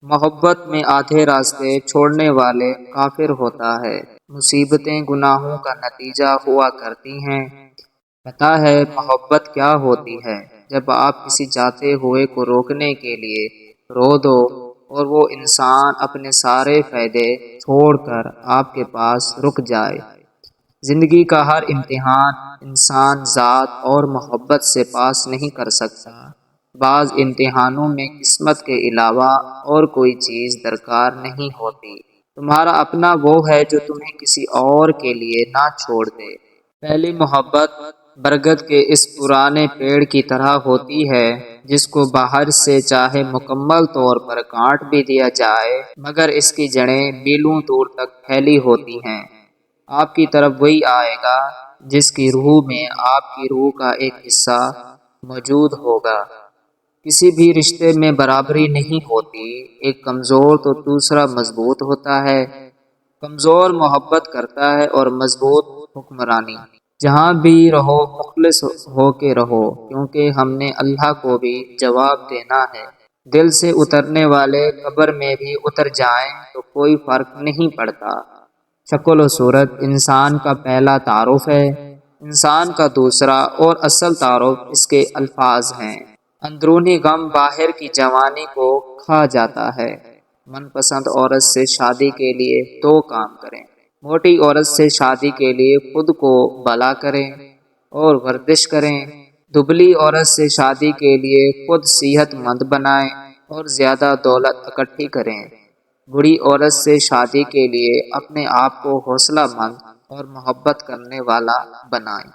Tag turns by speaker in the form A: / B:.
A: محبت میں آدھے راستے چھوڑنے والے کافر ہوتا ہے۔ مصیبتیں گناہوں کا نتیجہ ہوا کرتی ہیں۔ پتہ ہے محبت کیا ہوتی ہے؟ جب آپ کسی جاتے ہوئے کو روکنے کے لیے رو دو اور وہ انسان اپنے سارے فائدے چھوڑ کر آپ کے پاس رک جائے۔ زندگی کا ہر امتحان انسان ذات اور محبت سے پاس نہیں کر سکتا۔ بعض امتحانوں میں قسمت کے علاوہ اور کوئی چیز درکار نہیں ہوتی۔ تمہارا اپنا وہ ہے جو تمہیں کسی اور کے لیے نہ چھوڑ دے۔ پہلی محبت برگد کے اس پرانے پیڑ کی طرح ہوتی ہے جس کو باہر سے چاہے مکمل طور پر کاٹ بھی دیا جائے مگر اس کی جڑیں میلوں دور تک پھیلی ہوتی ہیں۔ آپ کی طرف وہی آئے گا جس کی روح میں آپ کی روح کا ایک حصہ موجود ہوگا۔ کسی بھی رشتے میں برابری نہیں ہوتی، ایک کمزور تو دوسرا مضبوط ہوتا ہے۔ کمزور محبت کرتا ہے اور مضبوط حکمرانی۔ جہاں بھی رہو مخلص ہو کے رہو، کیونکہ ہم نے اللہ کو بھی جواب دینا ہے۔ دل سے اترنے والے قبر میں بھی اتر جائیں تو کوئی فرق نہیں پڑتا۔ شکل و صورت انسان کا پہلا تعارف ہے، انسان کا دوسرا اور اصل تعارف اس کے الفاظ ہیں۔ اندرونی غم باہر کی جوانی کو کھا جاتا ہے۔ من پسند عورت سے شادی کے لیے 2 کام کریں۔ موٹی عورت سے شادی کے لیے خود کو بلا کریں اور ورزش کریں۔ دبلی عورت سے شادی کے لیے خود صحت مند بنائیں اور زیادہ دولت اکٹھی کریں۔ بڑی عورت سے شادی کے لیے اپنے آپ کو حوصلہ مند اور محبت کرنے والا بنائیں۔